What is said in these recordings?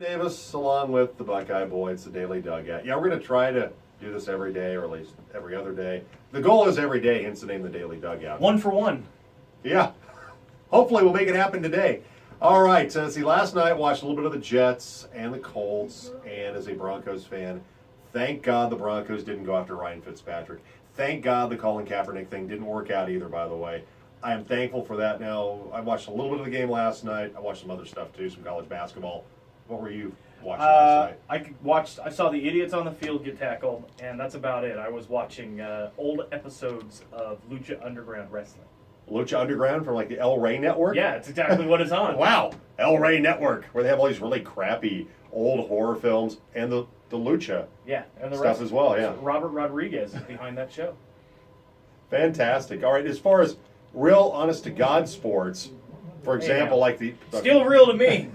Davis, along with the Buckeye Boy. It's the Daily Dugout. Yeah, we're going to try to do this every day, or at least every other day. The goal is every day, hence the name the Daily Dugout. 1 for 1. Yeah. Hopefully we'll make it happen today. All right, see, last night watched a little bit of the Jets and the Colts, and as a Broncos fan, thank God the Broncos didn't go after Ryan Fitzpatrick. Thank God the Colin Kaepernick thing didn't work out either, by the way. I am thankful for that now. I watched a little bit of the game last night. I watched some other stuff too, some college basketball. What were you watching last night? I saw the idiots on the field get tackled, and that's about it. I was watching old episodes of Lucha Underground Wrestling. Lucha Underground from like the El Rey Network? Yeah, it's exactly what it's on. Wow, El Rey Network, where they have all these really crappy old horror films and the Lucha and the stuff as well, yeah. Robert Rodriguez is behind that show. Fantastic. All right, as far as real honest-to-God sports, for example, like the... Still real to me.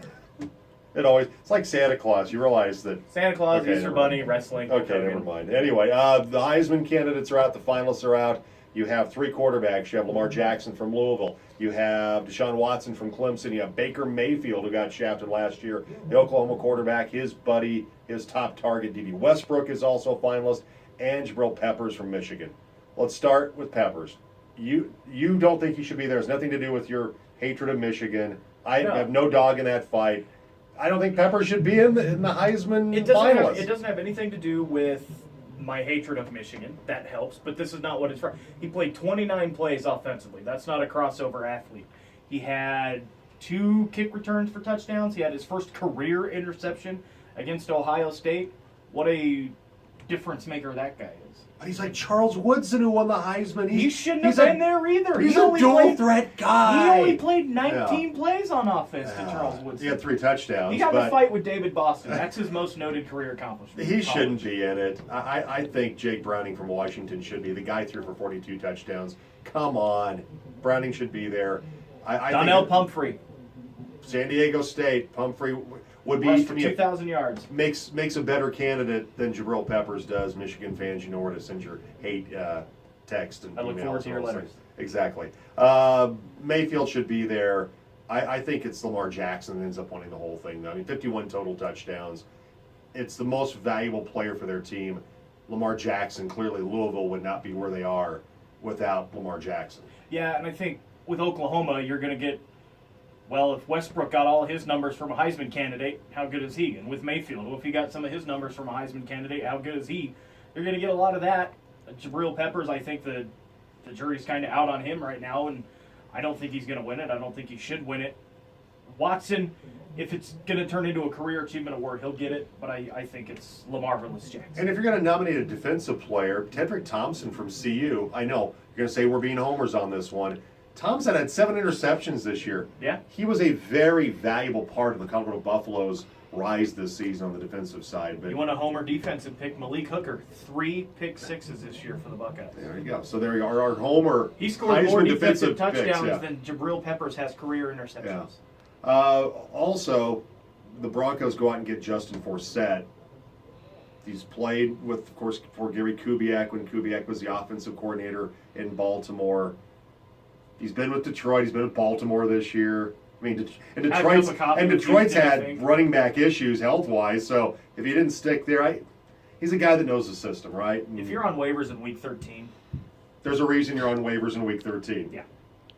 It's like Santa Claus. You realize that... Santa Claus, Easter Bunny, wrestling. Okay, never mind. Anyway, the Heisman candidates are out. The finalists are out. You have 3 quarterbacks. You have Lamar Jackson from Louisville. You have Deshaun Watson from Clemson. You have Baker Mayfield, who got shafted last year. The Oklahoma quarterback, his buddy, his top target, D.D. Westbrook, is also a finalist. And Jabril Peppers from Michigan. Let's start with Peppers. You don't think he should be there. It has nothing to do with your hatred of Michigan. I have no dog in that fight. I don't think Peppers should be in the Heisman finalists. It doesn't have anything to do with my hatred of Michigan. That helps, but this is not what it's for. He played 29 plays offensively. That's not a crossover athlete. He had 2 kick returns for touchdowns. He had his first career interception against Ohio State. What a difference maker that guy is. He's like Charles Woodson, who won the Heisman. He shouldn't have been there either. He's a dual-threat guy. He only played 19 plays on offense to Charles Woodson. He had 3 touchdowns. He got in a fight with David Boston. That's his most noted career accomplishment. He shouldn't be in it. I think Jake Browning from Washington should be. The guy threw for 42 touchdowns. Come on. Browning should be there. Donnell Pumphrey. San Diego State. Pumphrey would be rushed for 2,000 yards. Makes a better candidate than Jabril Peppers does. Michigan fans, you know where to send your hate text and I look forward to your letters. Exactly. Mayfield should be there. I think it's Lamar Jackson that ends up winning the whole thing, though. I mean, 51 total touchdowns. It's the most valuable player for their team. Lamar Jackson, clearly Louisville would not be where they are without Lamar Jackson. Yeah, and I think with Oklahoma, you're going to get, well, if Westbrook got all his numbers from a Heisman candidate, how good is he? And with Mayfield, well, if he got some of his numbers from a Heisman candidate, how good is he? You're going to get a lot of that. Jabril Peppers, I think the jury's kind of out on him right now, and I don't think he's going to win it. I don't think he should win it. Watson, if it's going to turn into a career achievement award, he'll get it, but I think it's Lamarvelous Jackson. And if you're going to nominate a defensive player, Tedrick Thompson from CU, I know you're going to say we're being homers on this one. Thompson had 7 interceptions this year. Yeah. He was a very valuable part of the Colorado Buffaloes' rise this season on the defensive side. But you want a homer defensive pick, Malik Hooker, 3 pick sixes this year for the Buckeyes. There you go. So there you are, our homer. He scored more defensive touchdowns picks, than Jabril Peppers has career interceptions. Yeah. Also, the Broncos go out and get Justin Forsett. He's played with, of course, for Gary Kubiak when Kubiak was the offensive coordinator in Baltimore. He's been with Detroit. He's been with Baltimore this year. I mean, Detroit's had running back issues health-wise. So if he didn't stick there, he's a guy that knows the system, right? If you're on waivers in Week 13, there's a reason you're on waivers in Week 13. Yeah,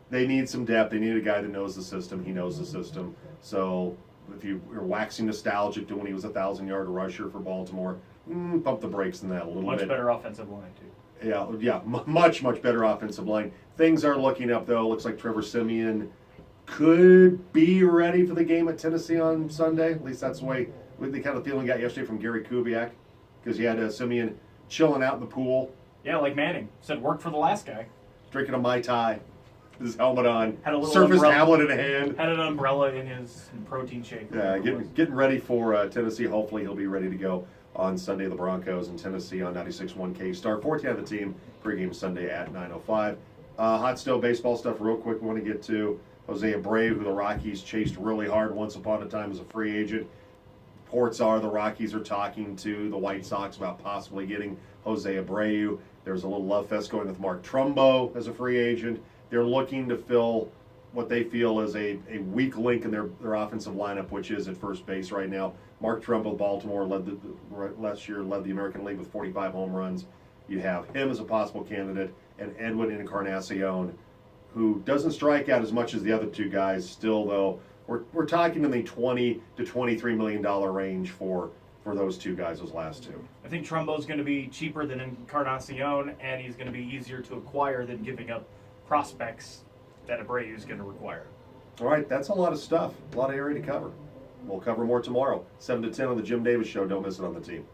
they need some depth. They need a guy that knows the system. He knows the system. So if you're waxing nostalgic to when he was a 1,000-yard rusher for Baltimore, pump the brakes on that a little bit. Much better offensive line too. Yeah, much better offensive line. Things are looking up, though. Looks like Trevor Siemian could be ready for the game at Tennessee on Sunday. At least that's the way, with the kind of feeling we got yesterday from Gary Kubiak, because he had Siemian chilling out in the pool. Yeah, like Manning. Said work for the last guy. Drinking a Mai Tai, his helmet on, had a little Surface umbrella, tablet in hand. Had an umbrella in his protein shake. Yeah, getting ready for Tennessee. Hopefully he'll be ready to go on Sunday. The Broncos in Tennessee on 96.1 K-Star. 14 of the team, pregame Sunday at 9:05. Hot stove baseball stuff real quick we want to get to. Jose Abreu, who the Rockies chased really hard once upon a time as a free agent. Reports are the Rockies are talking to the White Sox about possibly getting Jose Abreu. There's a little love fest going with Mark Trumbo as a free agent. They're looking to fill what they feel is a weak link in their offensive lineup, which is at first base right now. Mark Trumbo, Baltimore, last year led the American League with 45 home runs. You have him as a possible candidate, and Edwin Encarnacion, who doesn't strike out as much as the other two guys. Still, though, we're talking in the $20 to $23 million range for those two guys, those last two. I think Trumbo's going to be cheaper than Encarnacion, and he's going to be easier to acquire than giving up prospects that Abreu is going to require. All right, that's a lot of stuff, a lot of area to cover. We'll cover more tomorrow, 7 to 10 on the Jim Davis Show. Don't miss it on the team.